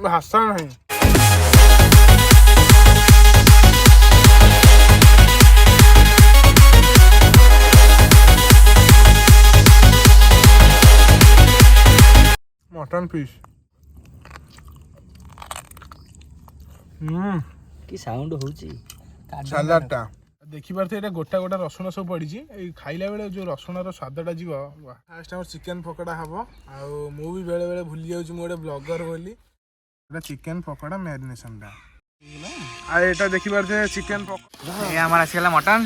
ଭାଷା ନାହିଁ। Mutton piece कि साउंड होची सलाड टा देखि पारथे एटा गोटा गोटा रसुण सब पड़ी ए खाइला बेले जो रसुण रो स्वादटा जीव फास्ट हमर चिकन पकोड़ा हबो आ मु भी बेले बेले भूली जाउची मु एटा ब्लॉगर बोली एटा चिकन पकोड़ा मैरिनेशन टा आ एटा देखि पारथे चिकन पकोड़ा ये हमारा आसीला mutton.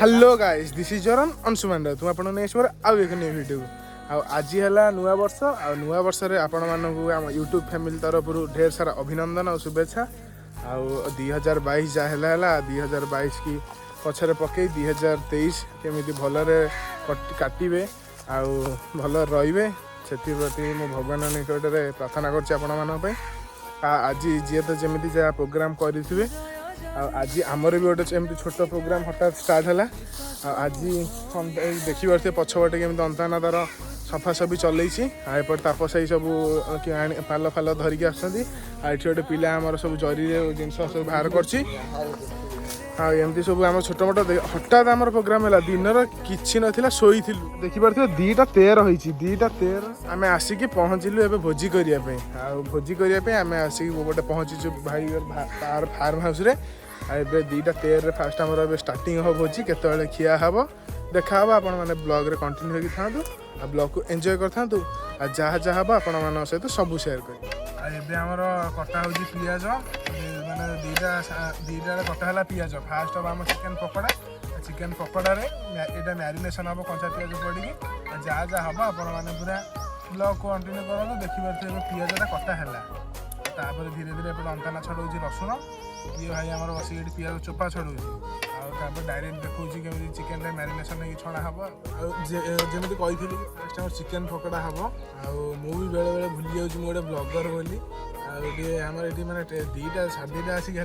Hello guys this is your Anshuman तुम आपण नेक्स्ट बार आउ एक न्यू वीडियो आज है नुआ वर्ष आ नुआ वर्ष रे आपण मानकु आम यूट्यूब फैमिली तरफ ढेर सारा अभिनंदन और शुभेच्छा आ 2022 जा हैला 2022 की पछरे पकई 2023 केमिति भलरे काटिबे आ भल रहिबे सेति प्रति मो भगवान निकट रे प्रार्थना करछि आपण मानन पे आज जे तो जेमिति जा प्रोग्राम करिथिबे आज आमर भी गोटे एमती छोट प्रोग्राम हठात स्टार्ट है आज देखी पारे पछपटे केमी अंताना तार सफासफी चलैछि एपट तापसाई सब पाल फाल धरिकी आसुँच गोटे पिला आमर सब जरी जिनस सब बाहर करछि एमती सब आम छोट मोट हठात आम प्रोग्राम है दिनर किसी नाला शोई देखिपे 2:13 होती 2:13 आम आसिक पहुँचलु ए भोजी करने भोजी करने आम आसिक गोटे पहुँचीचु भाई तार फार्म हाउस रे एबे 2:13 फास्ट आमर स्टार्टिंग हम भोजी केतबेले खिया हम देखा हम आपण मैंने ब्लॉग रे कंटिन्यू होगी था ब्लॉग को एंजॉय कर था जहाँ जहाँ हम आपण मान सहित सब शेयर कर कटा हो पिज मैंने दुईटा कटा है पिज फास्ट हम आम चिकेन पकोड़ा यहाँ मैरिनेशन हम कंचा पिज पड़ी जहाँ जहाँ हम आपण मैंने पूरा ब्लॉग को कंटिन्यू करूँ देखिए पिजटा कटा है धीरे धीरे अंताना छड़ाऊँ रसुण ये भाई आम बस पिज चोपा छड़ाऊँ डायरेक्ट देखा केमी चिकेन मैरिनेशन नहीं छड़ा हम जमी कही फास्ट आम चिकेन पकोड़ा हम भी बेले बेले भूली जाऊँ गोटे ब्लॉगर बोली आम ये मैंने 2टा 2:30 आसिक है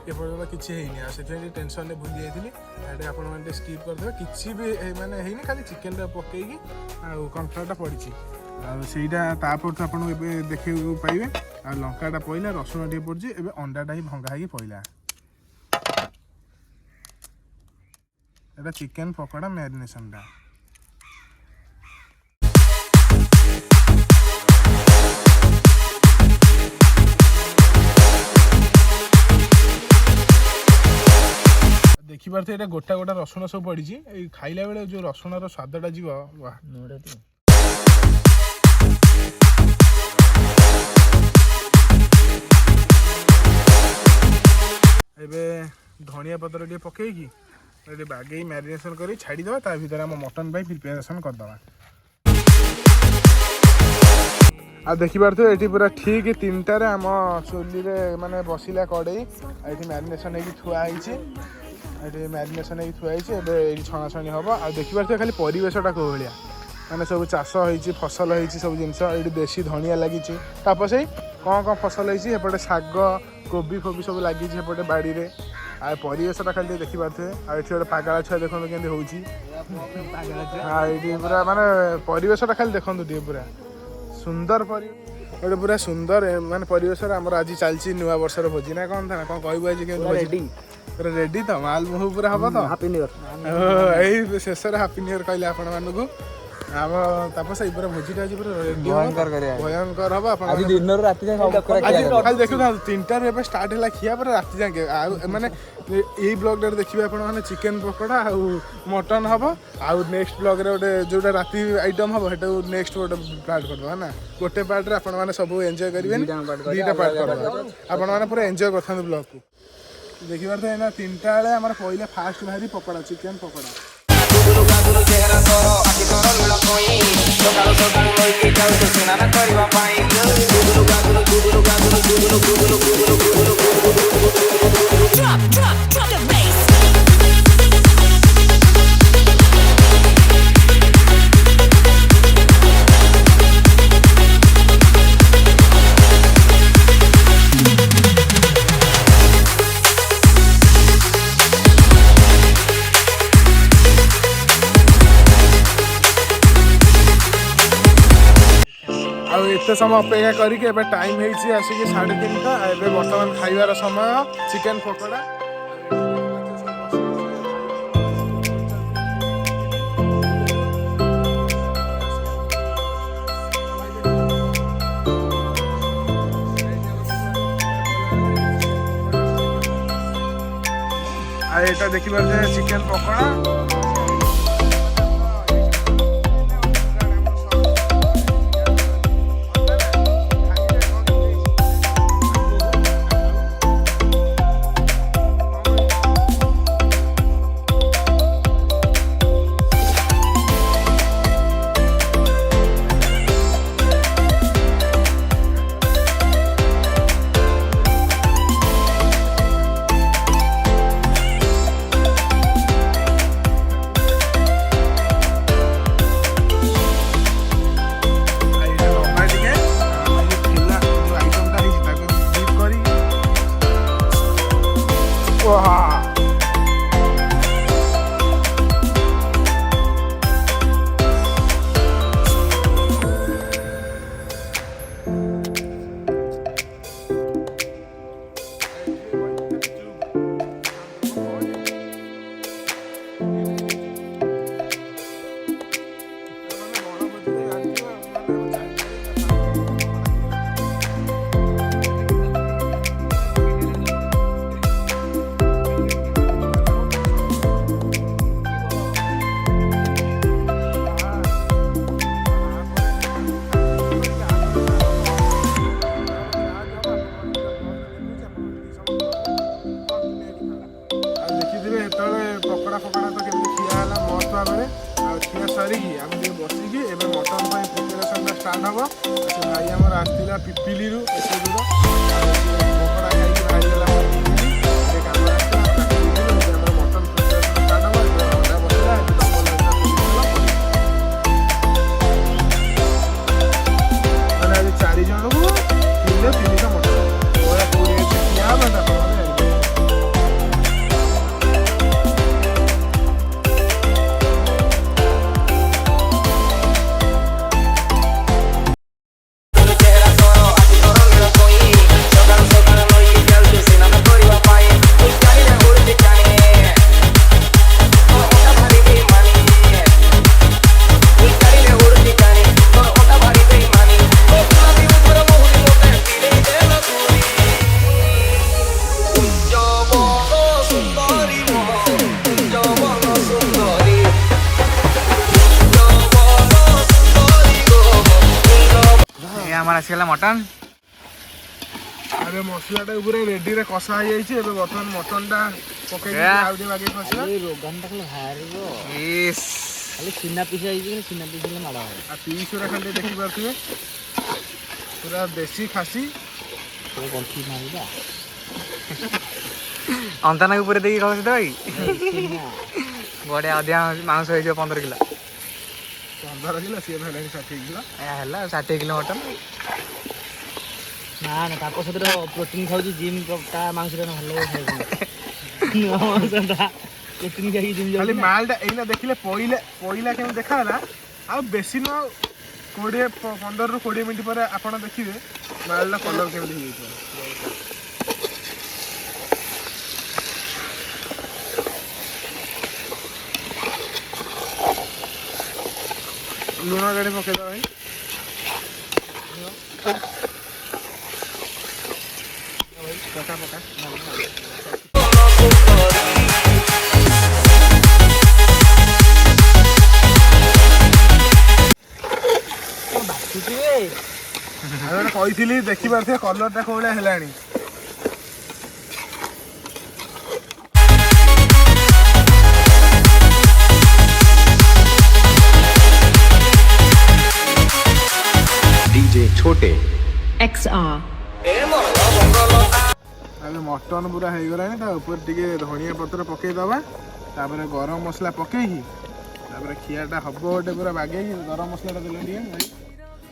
एपर्तन किसी है टेंशन भूली जाती आपने स्किप करदे किसी भी मैंने खाली चिकेन पकईकी कॉर्नफ्लावर पड़ी ସେଇଟା ତାପରେ ଆପଣ ଏବେ ଦେଖିବାକୁ ପାଇବେ ଆଉ ଲଙ୍କାଟା ପଇଲା ରସୁଣ ଟିକେ ପଡୁଛି ଏବେ ଅଣ୍ଡାଟା ହିଁ ଭଙ୍ଗା ହେଇକି ପଇଲା এটা চিকেন পকোড়া ম্যারিনেশনটা देखि पारथे एटा गोटा गोटा रसुण सब पड़ी खाइला बेले जो रसुणर स्वादटा जीव वाह एबे धनिया पत्र टे पकईकी बागे मैरिनेशन कर छाड़ीदे ता भर आम मटन प्रिपेरेसन करदे आ देखी पारे ये पूरा ठीक 3टार आम चुली माने बसिला कड़े ये मैरिनेशन होगी थुआई मैरिनेशन होगी थुआई ये छणाछणी हम आ देखी पारे खाली परिवेशटा कौ भाया मैंने सब चाष होती फसल होती सब जिनस ये देशी धनिया लगी तापसे कौन फसल होती एपटे साग कोबी फोबी सब लगी सेपटे बाड़ी में आ परिवेशटा खाली देखी पारे ये गोटे पागला छुआ देखो केमती होती पूरा माने परिवेशटा खाली देखो पूरा सुंदर गोटे पूरा सुंदर माने परिवेश आमर आज चलती नुआ वर्षर भोजी ना कौन था कौन कहबू आज रेडी रेडी तो माल मुह पूरा हम तो हैप्पी न्यू ईयर शेष हैप्पी न्यू ईयर कहले आपण मानकु आम तापस पूरा भोजीटा आज पूरा भयंकर हम आज दिन राति खाली देखु 3टार स्टार्ट है खिया पर राति जाके माने यही ब्लॉग देखिए आप चिकेन पकोड़ा आ मटन हम आउ नेक्स्ट ब्लॉग रे गोटे जोटा राति आइटम हम से नेक्स्ट गोटे पार्ट करदे है ना गोटे पार्ट रे आपण सब एंजॉय करेंगे 2टा पार्ट कर आपण पूरा एंजॉय करता ब्लॉग को देखिए तो है 3टा बेले आम पहले फास्ट भारी pakora chicken pakora Drop the bass. एते समय अपेक्षा करिके एबे टाइम हेछि आसिके 3:30 एबे वर्तमान खाइबार समय चिकन पकोड़ा आ एटा देखिबार जे चिकन पकोड़ा पकड़ा फकड़ा तो केमती खिया है मस्त भाव में खिया सरिकी आम बसिकी एवं मटन प्रिपेरेसन स्टार्ट हम से भाई आमर आसला पिपिली एत दूर पकड़ा खाई बाहरी गला मटन प्रिपेरेसन स्टार्ट हम अंडा बसला डबल आज 4 जन को 300 मटन खिया हम आसगला मटन अरे मसलाटा पूरा रेडी रे कषा हो जाइए बर्तमान मटनटा पकई आगे बागे कषा सीना पीस सीना पीस माड़ पीस खाली देखी पारे पूरा देसी खासी अंताना पूरे देखिए खाऊ भाई बढ़िया अधिका मांस हो 15 किलो 15 किलो सी 60 किलो 60 किलो मटन ना ना ताको सतिर प्रोटीन खाउची जिम ता मांस रे भलो प्रोटीन खाई जिम खाली मालटा एना देखिले पइला केम देखाला आ बेसी न 15 रु 20 मिनिट पर आपण देखिबे मालटा कलर केम दिही लुण गाड़ी पकईद भाई पका पका कही देखी पारे कलरटा कौ भाया है छोटे XR अबे मटन पूरा हो गला ऊपर टिके धनिया पत्र पकईदबा गरम मसला पकईकी खियाटा हम गोटे पूरा बागे गरम मसला देले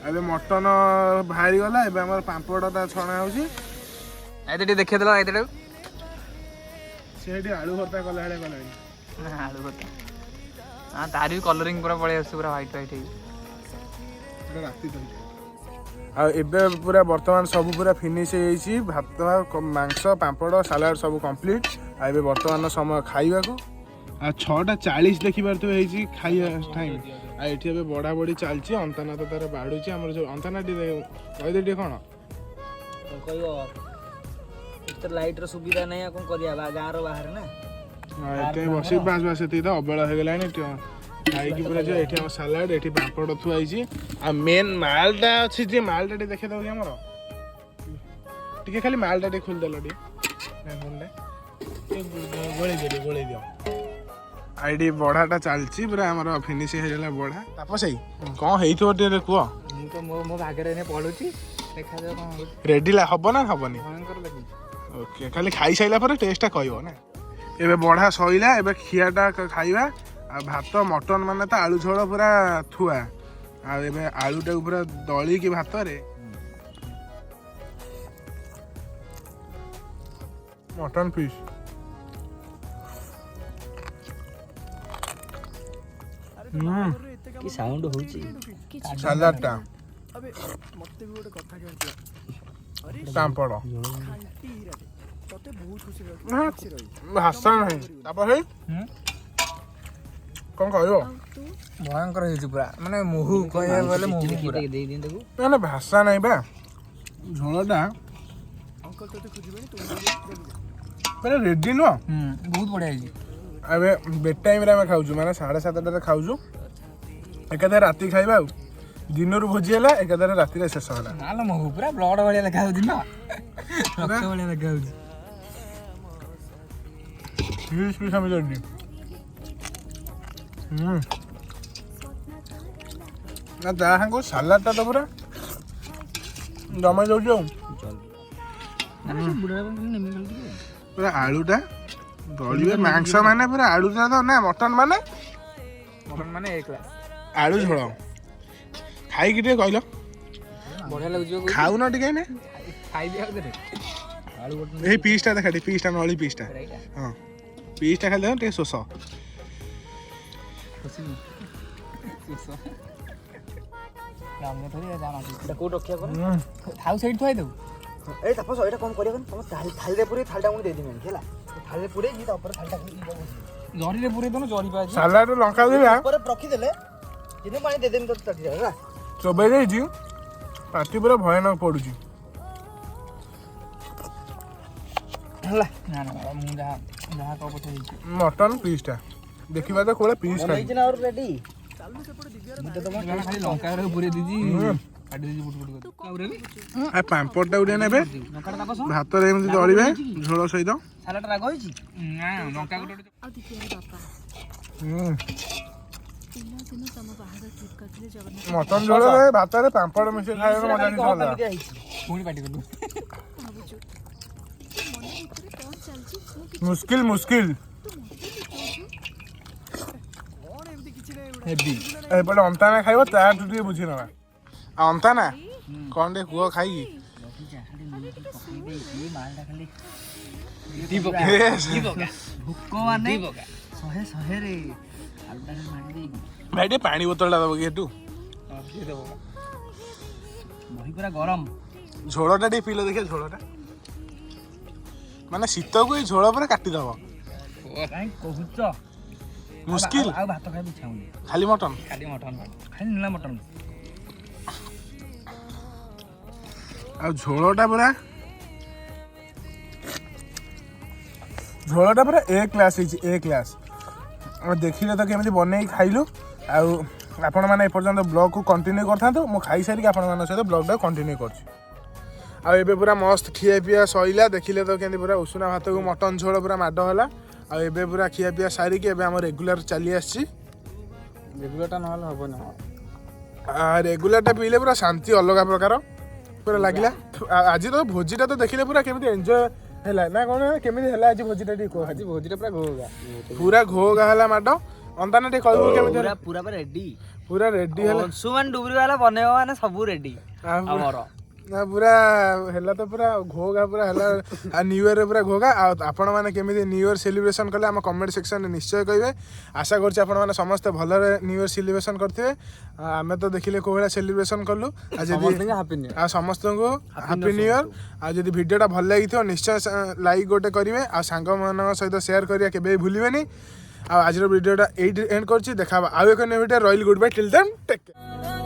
अबे मटन बाहरी गला एबे हमर पांपड़टा छणा होची आइते देखिए देला आइते सेठी आलू भर्ता कला हेले गलानी आलू भर्ता हां तारी कलरिंग पूरा पळे आसे पूरा व्हाइट व्हाइट हे राती तो एबे पूरा वर्तमान सब पूरा फिनिश होइछि भात मांस पापड़ सलाड सब कंप्लीट एबे वर्तमान समय खाइबा को 6:40 देखि पारतो होइछि खाइया टाइम एठी एबे बड़ा बड़ी चलछि अंतना तो तार बाडुछि हमर जो अंतना डी कहि दे कोन कहयो इतर लाइट रो सुविधा नै कोन करिया गां रो बाहर ना एते बसी बास बास एते तो अबेला हो गेलानी खाई की पूरा जो एठी हम सलाड एठी पापड़ थुआइछि आ मेन मालटा अछि जे मालटा टी देखे दउ हमर टिके खाली मालटा टी खोल देलो टी गोळे दियो आईडी बड़ाटा चलछि पूरा हमर फिनिश हे गेला बड़ा तापसई कोन हेइथो टे को ମୁଁ ତ ମୋ ଭାଗରେ ଏନେ ପଢୁଛି ଦେଖାଯାଉ କ'ଣ ହଉଛି रेडी ला हबो ना हबनी ଭୟଙ୍କର ଲାଗୁଛି ओके खाली खाई साइला पर टेस्टटा कहबो ना एबे बड़ा सइला एबे खियाटा खाइबा आ भात मटन माने त आलू झोल पूरा थुआ आ एबे आलूटा पूरा दली की भात रे मटन पीस की साउंड होची सलाडटा पापड़ भाषा नहीं तापर कौन कहबो ଭୟଙ୍କର ହେଇଛି ପୁରା ମାନେ ମୁହୁ କହିବାକୁ ଗଲେ ମୁହୁ ପୁରା ଦେଇ ଦିନ ତାକୁ ମାନେ ଭାଷା ନାହିଁ ବା ଝୋଳଟା ପୁରା ରେଡି ନୁହଁ ବହୁତ ବଢିଆ ହେଇଛି ଏବେ ବେଡ୍ ଟାଇମ୍ରେ ଆମେ ଖାଉଛୁ ମାନେ 7:30ରେ ଖାଉଛୁ ଏକାଥରେ ରାତି ଖାଇବା ଆଉ ଦିନରୁ ଭୋଜି ହେଲା ଏକାଥରେ ରାତିରେ ଶେଷ ହେଲା ନାଲୋ ମୁହୁ ପୁରା ବ୍ଲଡ ଭଳିଆ ଦେଖା ହଉଛି ନା ରକ୍ତ ଭଳିଆ ଦେଖା ହଉଛି ପିସ୍ ପିସ୍ ଆମେ ଜଲ୍ଦି ନା ତା ସାଙ୍ଗକୁ ସାଲାଡ଼ଟା ତ ପୁରା ଜମେଇ ଦେଉଛି ଆଉ ପୁରା ଆଳୁଟା ଦଳିବେ ମାଂସ ମାନେ ପୁରା ଆଳୁଟା ତ ନା ମଟନ ମାନେ ଏ କ୍ଲାସ୍ ଆଳୁ ଝୋଳ ଖାଇକି ଟିକେ କହିଲ ବଢିଆ ଲାଗୁଛି ଖାଉନ ଟିକେ ନା ଖାଇବି ଆଉ ଦେରେ ଆଳୁ ଗୋଟେ ଏଇ ପିସ୍ଟା ଦେଖା ଟିକେ ପିସ୍ଟା ନଳି ପିସ୍ଟା ହଁ ପିସ୍ଟା ଖାଲି ଦେଖ ଟିକେ ଶୋଷ ଆମେ ଥରେ ଜାଣା এটা কোড রক্ষা করো ଥାଉ ସେଇଠି ଥୁଆଇ ଦେବୁ এই তাপস এটা কোন করিয়া কোন তুমি থালিরে পুরে থালটা মু দেই দিমেন ହେଲା থালিরে পুরে ই তা উপরে থালটা ଜରିରେ ପୁରେଇ ଦେଉନ ଜରି ପାଇଛି ସାଲାଡ ଲଙ୍କା ଦେବା ଉପରେ ରଖି ଦେଲେ ଦିନ ପାଣି ଦେଇ ଦେମ ତ ତାଟି ହେଲା ଚୋବେଇ ଦେଇଛି ପାଟି ପୁରା ଭୟାନକ ପଡୁଛି ହେଲା ନା ନା ମୁଁ ଯାହା ଯାହା କହ ପଛେ ହେଇଛି ମଟନ ପିସ୍ଟା ଦେଖିବା ତ କୋଉଟା ପିସ୍ ଖାଇ ନେଇଛି ନା ଆଉ ରେଡି ଖାଲି ଲଙ୍କା ପୁରେଇ ଦେଇଛି କାଟି ଦେଇଛି ବୁଟ ବୁଟ କରି ଆ ପାମ୍ପଡ଼ଟା ଗୋଟେ ନେବେ ଭାତରେ ଏମିତି ଦଳିବେ ଝୋଳ ସହିତ ସାଲାଡ ରାଗ ହେଇଛି ନା ଲଙ୍କା ଗୋଟେ ମଟନ ଝୋଳରେ ଭାତରେ ପାମ୍ପଡ଼ ମିଶେଇ ଖାଇବାର ମଜା କିଛି ଅଲଗା ପୁଣି ପାଟି କଲୁ ମୁସ୍କିଲ ମୁସ୍କିଲ ହେବି ଏପଟେ ଅନ୍ତାନା ଖାଇବ ତାଠୁ ଟିକେ ବୁଝି ନେବା ଆଉ ଅନ୍ତାନା କ'ଣ ଟିକେ କୁହ ଖାଇକି ଭୋକ ମାନେ ଶହେ ଶହେରେ ଭାଇ ଟିକେ ପାଣି ବୋତଲଟା ଦେବ କି ଏଠୁ ବହି ପୁରା ଗରମ ଝୋଳଟା ଟିକେ ପିଇଲେ ଦେଖିବା ଝୋଳଟା ମାନେ ଶୀତକୁ ଏଇ ଝୋଳ ପୁରା କାଟିଦବ କାଇଁ କହୁଛ ମୁସ୍କିଲ ଆଉ ଭାତ ଖାଇବା ଇଚ୍ଛା ହଉନି ଖାଲି ମଟନ ଖାଲି ମଟନ ଖାଲି ନିଲା ମଟନ ଆଉ ଝୋଳଟା ପୁରା ଏ କ୍ଲାସ୍ ହେଇଛି ଏ କ୍ଲାସ୍ ଆମେ ଦେଖିଲେ ତ କେମିତି ବନେଇକି ଖାଇଲୁ ଆଉ ଆପଣମାନେ ଏପର୍ଯ୍ୟନ୍ତ ବ୍ଲଗ୍କୁ କଣ୍ଟିନ୍ୟୁ କରିଥାନ୍ତୁ ମୁଁ ଖାଇସାରିକି ଆପଣମାନଙ୍କ ସହିତ ବ୍ଲଗ୍ଟାକୁ କଣ୍ଟିନ୍ୟୁ କରୁଛି ଆଉ ଏବେ ପୁରା ମସ୍ତ ଖିଆ ପିଆ ସଇଲା ଦେଖିଲେ ତ କେମିତି ପୁରା ଉଷୁନା ଭାତକୁ ମଟନ ଝୋଳ ପୁରା ମାଡ଼ ହେଲା ଆଉ ଏବେ ପୁରା ଖିଆ ପିଆ ସାରିକି ଏବେ ଆମ ରେଗୁଲାର ଚାଲି ଆସିଛି ରେଗୁଲାରଟା ନହେଲେ ହବନି ରେଗୁଲାରଟା ପିଇଲେ ପୁରା ଶାନ୍ତି ଅଲଗା ପ୍ରକାର ପୁରା ଲାଗିଲା ଆଜି ତ ଭୋଜିଟା ତ ଦେଖିଲେ ପୁରା କେମିତି ଏନ୍ଜୟ ହେଲା ନା କ'ଣ କେମିତି ହେଲା ଆଜି ଭୋଜିଟା ଟିକେ କୁହ ଆଜି ଭୋଜିଟା ପୁରା ଘୋଗା ହେଲା ମାଡ଼ ଅନ୍ତାନା ଟିକେ କହିବୁ କେମିତି ହେଲା ପୁରା ରେଡି ପୁରା ରେଡି ହେଲା ଅଂଶୁମାନ ଡୁବରି ବାଲା ବନେଇବା ମାନେ ସବୁ ରେଡି ଆମର ना पूरा है तो पूरा घोगा पूरा है न्यू इयर पूरा घोगा आपण मैंने केमी न्यू इयर सेलिब्रेशन कले आम कमेंट सेक्शन निश्चय कहे आशा कर समस्त भलरे न्यू इयर सेलिब्रेशन करते आम तो देखिले को भाया सेलिब्रेशन कलु आ समस्त को हैप्पी न्यू इयर आदि भिडटा भल लगी निश्चय लाइक गोटे करेंगे आ सांग मान सहित सेयार करिया केबे भूलिबेनी आज वीडियोटा एंड कर देखा आउ एक new video royal good bye till then take care.